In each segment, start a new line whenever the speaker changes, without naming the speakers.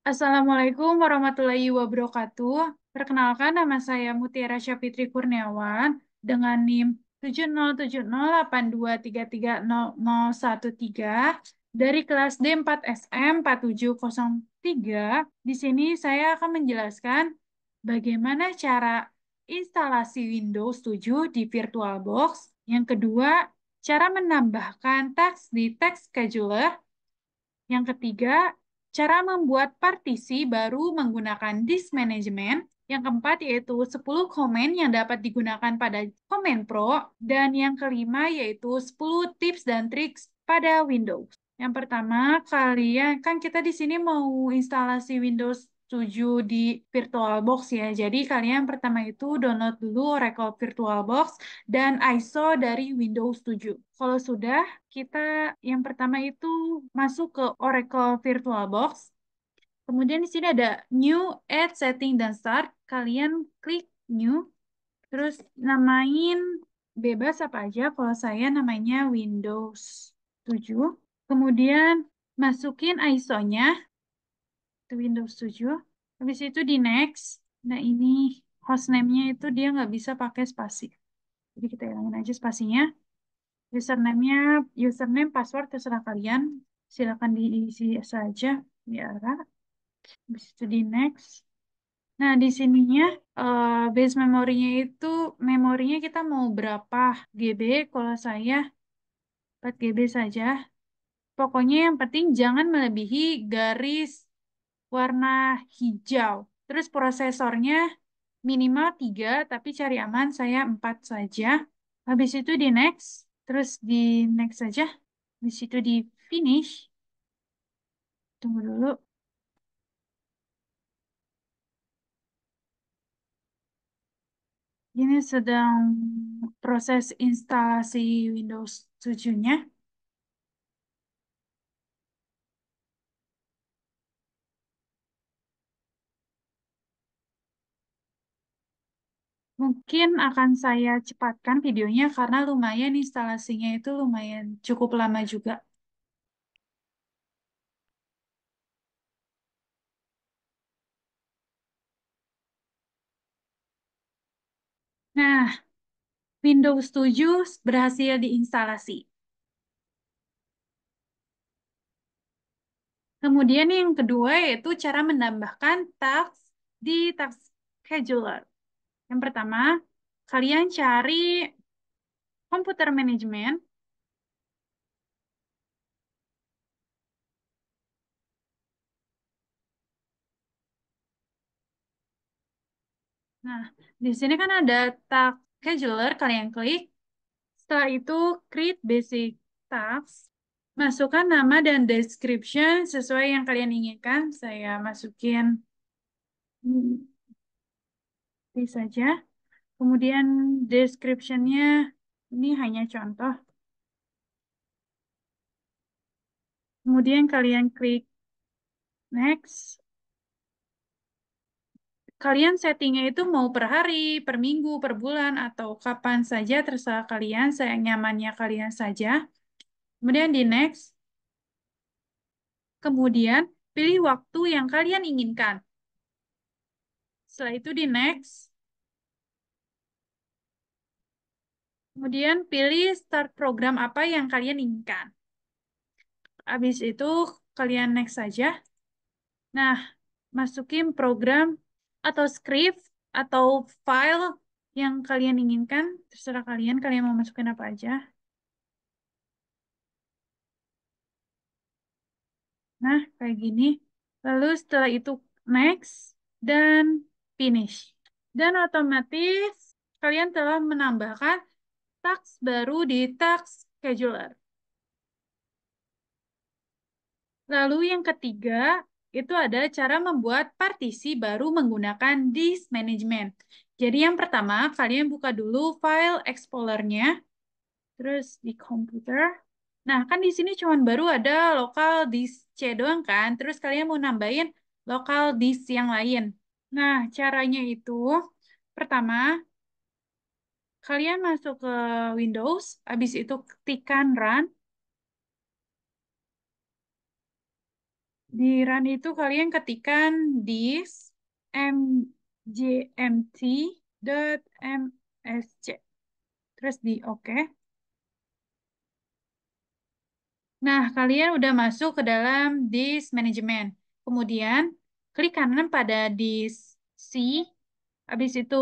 Assalamualaikum warahmatullahi wabarakatuh. Perkenalkan, nama saya Mutiara Syafitri Kurniawan dengan NIM 70708233013 dari kelas D4SM 4703. Di sini saya akan menjelaskan bagaimana cara instalasi Windows 7 di VirtualBox. Yang kedua, cara menambahkan teks di Text Scheduler. Yang ketiga, cara membuat partisi baru menggunakan disk management. Yang keempat yaitu 10 komen yang dapat digunakan pada Command Pro. Dan yang kelima yaitu 10 tips dan triks pada Windows. Yang pertama, kalian kan kita di sini mau instalasi Windows 7 di VirtualBox ya. Jadi kalian pertama itu download dulu Oracle VirtualBox dan ISO dari Windows 7. Kalau sudah, kita yang pertama itu masuk ke Oracle VirtualBox. Kemudian di sini ada New, Add, Setting, dan Start. Kalian klik New, terus namain bebas apa aja. Kalau saya namanya Windows 7. Kemudian masukin ISO-nya ke Windows 7. Habis itu di Next. Nah ini hostname-nya itu dia nggak bisa pakai spasi. Jadi kita hilangin aja spasinya. Username-nya, username, password terserah kalian. Silakan diisi saja, biara. Habis itu di next. Nah, di sininya base memorinya itu memorinya kita mau berapa GB? Kalau saya 4 GB saja. Pokoknya yang penting jangan melebihi garis warna hijau. Terus prosesornya minimal 3, tapi cari aman saya 4 saja. Habis itu di next, terus di next saja. Di situ di finish. Tunggu dulu. Ini sedang proses instalasi Windows 7-nya. Mungkin akan saya cepatkan videonya karena lumayan instalasinya itu lumayan cukup lama juga. Nah, Windows 7 berhasil diinstalasi. Kemudian yang kedua yaitu cara menambahkan task di task scheduler. Yang pertama, kalian cari komputer manajemen. Nah, di sini kan ada task scheduler, kalian klik. Setelah itu, create basic task. Masukkan nama dan description sesuai yang kalian inginkan. Saya masukin ini saja. Kemudian description-nya ini hanya contoh. Kemudian kalian klik next. Kalian settingnya itu mau per hari, per minggu, per bulan, atau kapan saja terserah kalian, saya nyamannya kalian saja. Kemudian di next, kemudian pilih waktu yang kalian inginkan. Setelah itu di next, kemudian pilih start program apa yang kalian inginkan. Habis itu kalian next saja. Nah, masukin program atau script atau file yang kalian inginkan, terserah kalian, kalian mau masukin apa aja. Nah, kayak gini. Lalu setelah itu next dan finish. Dan otomatis kalian telah menambahkan task baru di task scheduler. Lalu yang ketiga, itu ada cara membuat partisi baru menggunakan disk management. Jadi yang pertama, kalian buka dulu file explorer-nya, terus di komputer. Nah, kan di sini cuma baru ada local disk C doang kan, terus kalian mau nambahin local disk yang lain. Nah, caranya itu, pertama, kalian masuk ke Windows, habis itu ketikkan run. Di run itu kalian ketikkan this mgmt.msc. Terus di oke. Nah, kalian udah masuk ke dalam disk management. Kemudian, klik kanan pada disk C. Habis itu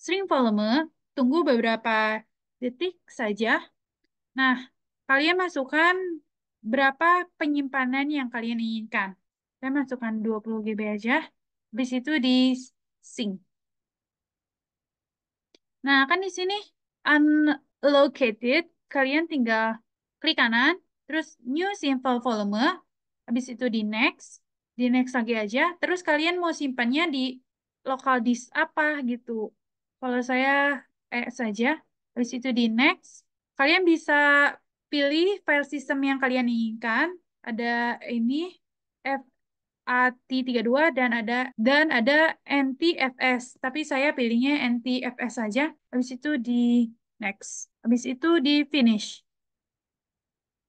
string volume. Tunggu beberapa detik saja. Nah, kalian masukkan berapa penyimpanan yang kalian inginkan. Saya masukkan 20 GB aja. Habis itu di sync. Nah, kan di sini unallocated, kalian tinggal klik kanan, terus new simple volume, habis itu di next lagi aja, terus kalian mau simpannya di local disk apa gitu. Kalau saya saja, habis itu di next, kalian bisa pilih file system yang kalian inginkan. Ada ini FAT32 dan ada NTFS, tapi saya pilihnya NTFS saja. Habis itu di next. Habis itu di finish.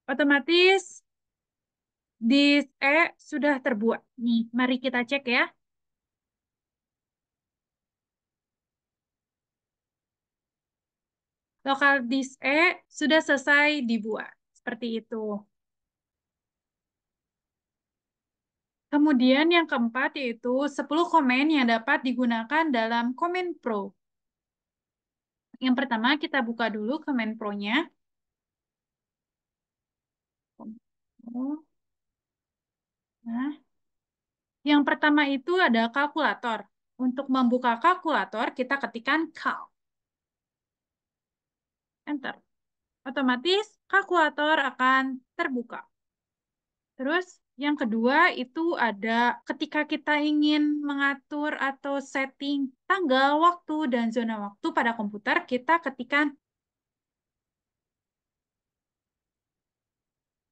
Otomatis disk E sudah terbuat. Nih, mari kita cek ya. Lokal disk E sudah selesai dibuat. Seperti itu. Kemudian yang keempat yaitu 10 komen yang dapat digunakan dalam Command Pro. Yang pertama kita buka dulu Command Pro-nya. Nah, yang pertama itu ada kalkulator. Untuk membuka kalkulator, kita ketikkan cal. Enter. Otomatis kalkulator akan terbuka. Terus yang kedua itu ada ketika kita ingin mengatur atau setting tanggal, waktu, dan zona waktu pada komputer, kita ketikkan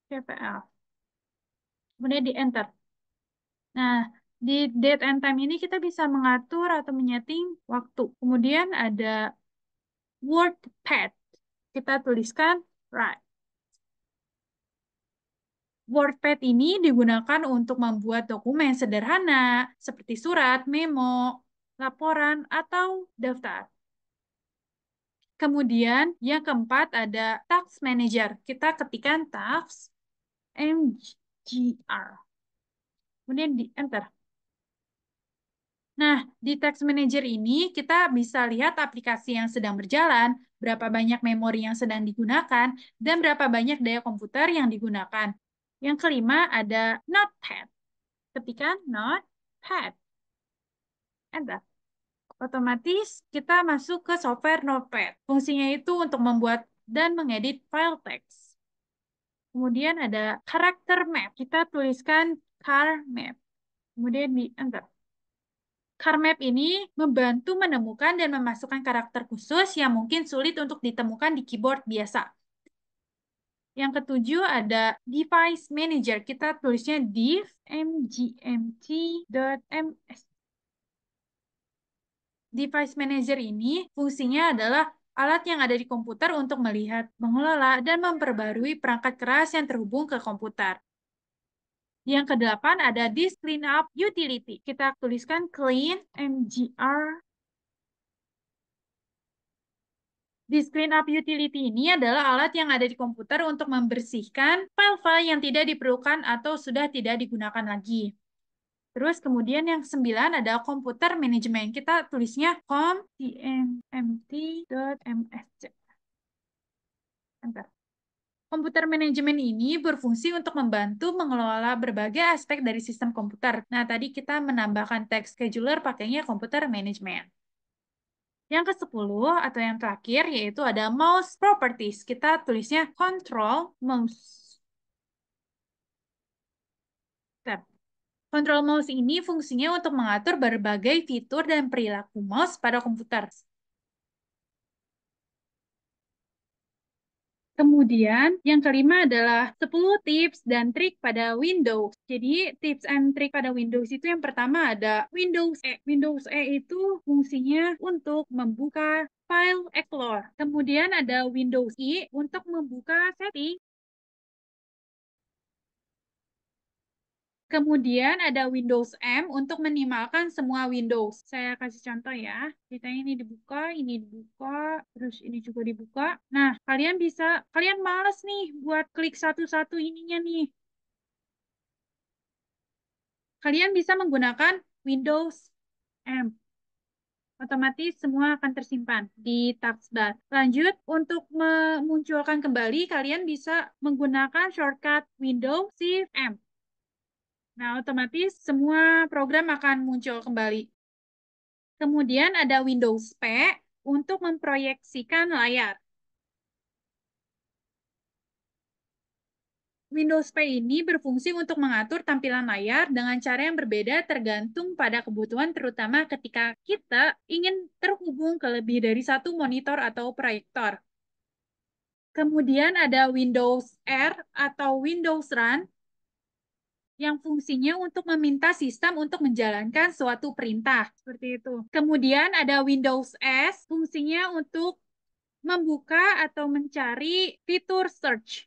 CPL. Kemudian di enter. Nah, di date and time ini kita bisa mengatur atau menyeting waktu. Kemudian ada WordPad. Kita tuliskan right. WordPad ini digunakan untuk membuat dokumen sederhana seperti surat, memo, laporan, atau daftar. Kemudian yang keempat ada Task Manager. Kita ketikkan Task MGR. Kemudian di enter. Nah, di Task Manager ini kita bisa lihat aplikasi yang sedang berjalan, berapa banyak memori yang sedang digunakan, dan berapa banyak daya komputer yang digunakan. Yang kelima ada Notepad. Ketika Notepad. Enter. Otomatis kita masuk ke software Notepad. Fungsinya itu untuk membuat dan mengedit file teks. Kemudian ada character map. Kita tuliskan car map. Kemudian di enter. Car map ini membantu menemukan dan memasukkan karakter khusus yang mungkin sulit untuk ditemukan di keyboard biasa. Yang ketujuh ada device manager. Kita tulisnya div mgmt.ms. Device manager ini fungsinya adalah alat yang ada di komputer untuk melihat, mengelola, dan memperbarui perangkat keras yang terhubung ke komputer. Yang kedelapan ada disk cleanup utility. Kita tuliskan clean mgr. Disk cleanup utility ini adalah alat yang ada di komputer untuk membersihkan file-file yang tidak diperlukan atau sudah tidak digunakan lagi. Terus kemudian yang sembilan ada komputer manajemen. Kita tulisnya com.tmmt.msc. Enter. Komputer manajemen ini berfungsi untuk membantu mengelola berbagai aspek dari sistem komputer. Nah, tadi kita menambahkan text scheduler pakainya komputer manajemen. Yang ke-10 atau yang terakhir yaitu ada mouse properties. Kita tulisnya control mouse. Tab. Control mouse ini fungsinya untuk mengatur berbagai fitur dan perilaku mouse pada komputer. Kemudian, yang kelima adalah 10 tips dan trik pada Windows. Jadi, tips and trik pada Windows itu yang pertama ada Windows E. Windows E itu fungsinya untuk membuka file Explorer. Kemudian ada Windows I untuk membuka setting. Kemudian ada Windows M untuk minimalkan semua Windows. Saya kasih contoh ya. Kita ini dibuka, terus ini juga dibuka. Nah, kalian males nih buat klik satu-satu ininya nih. Kalian bisa menggunakan Windows M. Otomatis semua akan tersimpan di taskbar. Lanjut, untuk memunculkan kembali, kalian bisa menggunakan shortcut Windows Shift M. Nah, otomatis semua program akan muncul kembali. Kemudian ada Windows P untuk memproyeksikan layar. Windows P ini berfungsi untuk mengatur tampilan layar dengan cara yang berbeda tergantung pada kebutuhan, terutama ketika kita ingin terhubung ke lebih dari satu monitor atau proyektor. Kemudian ada Windows R atau Windows Run yang fungsinya untuk meminta sistem untuk menjalankan suatu perintah. Seperti itu. Kemudian ada Windows S, fungsinya untuk membuka atau mencari fitur search.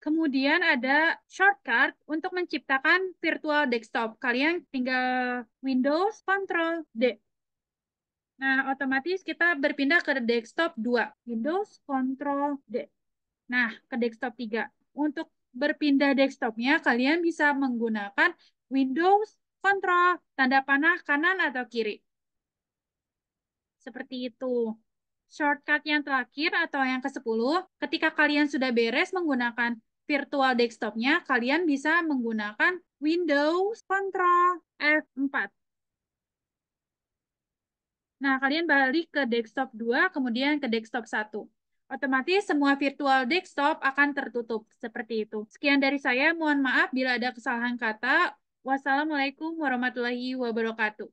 Kemudian ada shortcut untuk menciptakan virtual desktop. Kalian tinggal Windows Ctrl D. Nah, otomatis kita berpindah ke desktop 2. Windows Ctrl D. Nah, ke desktop 3. Untuk berpindah desktopnya, kalian bisa menggunakan Windows Ctrl tanda panah kanan atau kiri. Seperti itu. Shortcut yang terakhir atau yang ke-10, ketika kalian sudah beres menggunakan virtual desktopnya, kalian bisa menggunakan Windows Ctrl F4. Nah, kalian balik ke desktop 2, kemudian ke desktop 1. Otomatis semua virtual desktop akan tertutup. Seperti itu. Sekian dari saya. Mohon maaf bila ada kesalahan kata. Wassalamualaikum warahmatullahi wabarakatuh.